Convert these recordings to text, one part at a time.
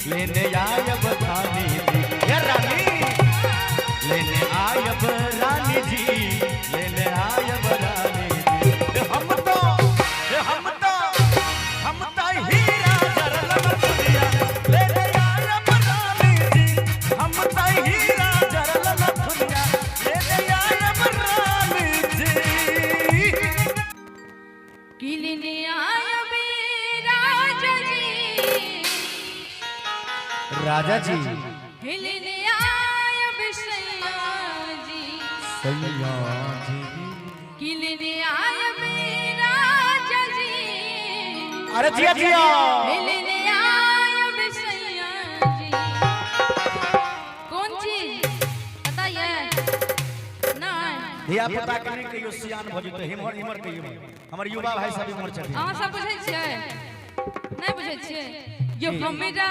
लेने आयब रानी जी, ये रानी लेने आयब रानी जी, लेने आयब रानी जी। हम तो हीरा जरल दुनिया लेने आयब रानी जी, हम तो हीरा जरल दुनिया लेने आयब रानी जी। कि लेने आयब राजा जी, राजा जी लेने आयब सैया जी, सैया जी कि लेने आयब राजा जी, अरे जिया जिया लेने आयब सैया जी। कौन चीज बताइए ना? धिया पुता के नहीं कहियो सियान भजो तो हिमर हिमर कहियो। हमर युवा भाई सब हिमर छथिन। अहाँ सब बुझै छियै नहीं बुझै छियै? यो हमरा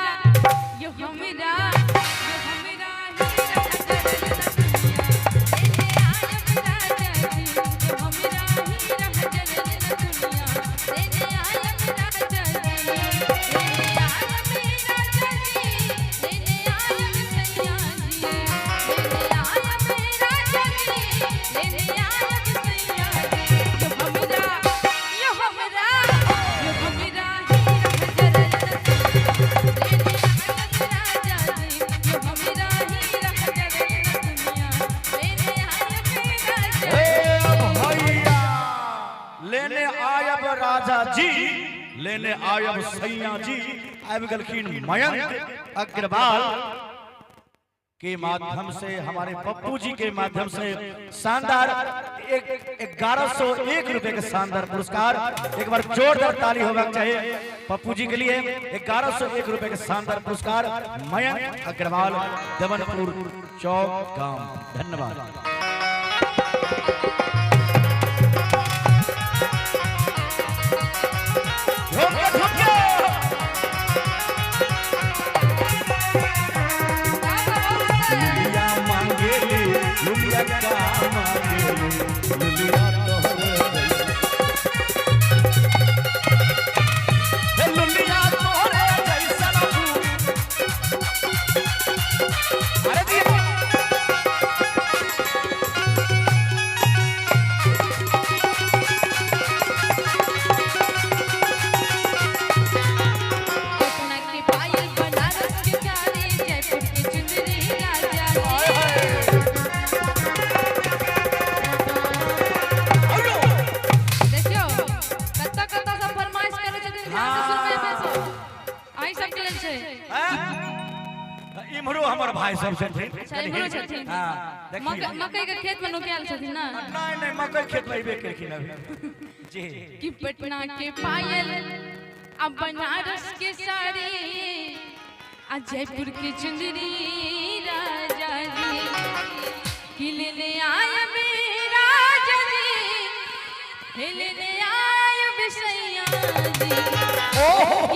यो हमरा यो हमरा हीरा जरल दुनिया लेने आयब राजा जी, यो हमरा हीरा जरल दुनिया लेने आयब राजा जी, लेने आयब राजा जी, लेने आयब सैया जी, लेने आयब राजा जी, लेने आयब सैया जी। यो हमरा यो हमरा यो हमरा हीरा जरल लेने आयब राजा जी, यो हमरा हीरा जरल दुनिया लेने आयब राजा हे भैया लेने आयब राजा जी, लेने आयब सैया जी। आबि गलखिन मयंक अग्रवाल के माध्यम से, हमारे पप्पू जी के माध्यम से शानदार 1101 रुपए का शानदार पुरस्कार। एक बार जोरदार ताली होगा चाहिए पप्पू जी के लिए। 1101 रुपए का शानदार पुरस्कार मयंक अग्रवाल, देवनपुर चौक गांव। धन्यवाद। लुलिया मांगेले लुलिया का मांगेले लुलिया तोहरे जैसा अरे जी पटना के पायल बनारस के प्यारे जयपुर के चुंदरी राजा जी। देखियो कत्ता कत्ता सब फरमाइश करे छथिन ध्यान से सुनबै बेसो आइ सब के लेल छै। इमरो हमर भाई सब छथिन। अच्छा इमरो छथिन। हां देखिए मकई के खेत में नुकायल छथिन ना? नहीं नहीं मकई खेत में अइबे करखिन अभी जी। कि पटना के पायल अब बनारस के साड़ी आ जयपुर के चुंदरी राजा जी, कि लेने आयब राजा जी, लेने आयब सैया जी।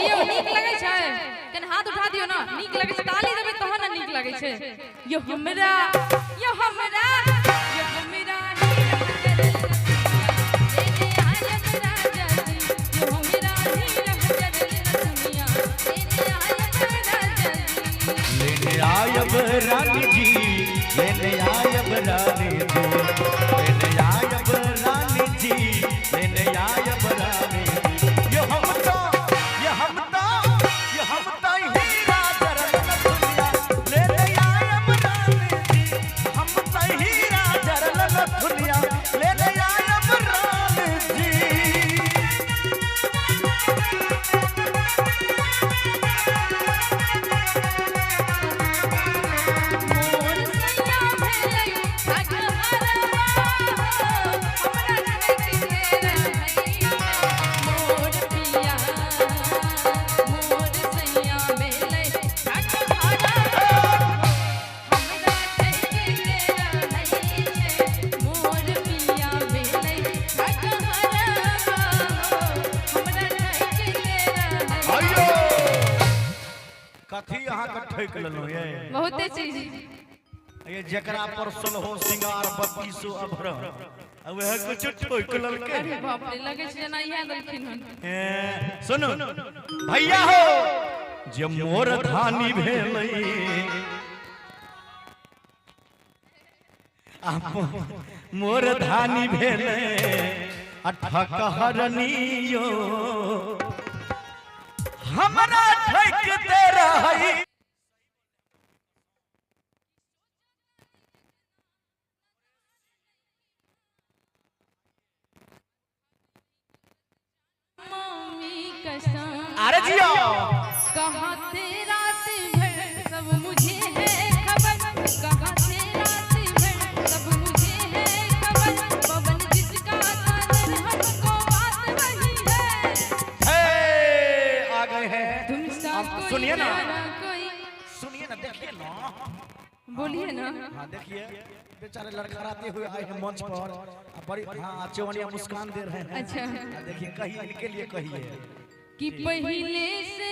यो नीक लगे छै कने हाथ उठा दियो ना, नीक लगे छै ताली देबै तहन ना नीक लगे छै। यो हमरा यो हमरा यो हमरा हीरा जरल लेने आयब राजा जी, यो हमरा हीरा जरल दुनिया लेने आयब राजा जी। लेने आयब रानी जी, लेने आयब रानी जी, लेने आयब रानी जी, लेने आयब रानी जी। ये हम तो हीरा जरल दुनिया लेने आयब रानी जी, हम तो हीरा जरल दुनिया लेने आयब रानी जी। मोर सैया भेलै राजहरवा, हमरा रंग के रहैया। मोर पिया मोर सैया भेलै राजहरवा, हमरा रंग के रहै छै। मोर पिया भेलै राजहरवा, हमरा रंग के रहै। आइयो कथी अहाँ के ठोक लेलहुँ ये? बहुते चीज ये जकरा पर 16 सिंगार 32 अभरण वह कुछ ठोक ललके। अरे बाप रे लगे छै जेना इहे देलखिन हन। सुनो भैया हो जे मोर धानी भेलै मोर धानी भेलै ठकहरनियो हमरा ठकते रहै अरे जियो कहाँ थे रात भर सब मुझे है खबर, कहाँ थे रात भर सब मुझे है खबर, पवन जिसका कानन हमको बात वही है। आ गए हैं तुम सा कोई सुनिए ना, कोई सुनिए ना, देखिए ना, बोलिए ना। हाँ देखिए बेचारे लड़खड़ाते हुए आए हैं मंच पर, बड़ी हाँ चौनिया मुस्कान दे रहे हैं। अच्छा देखिए कहिए इनके लिए कहिए कि पहले से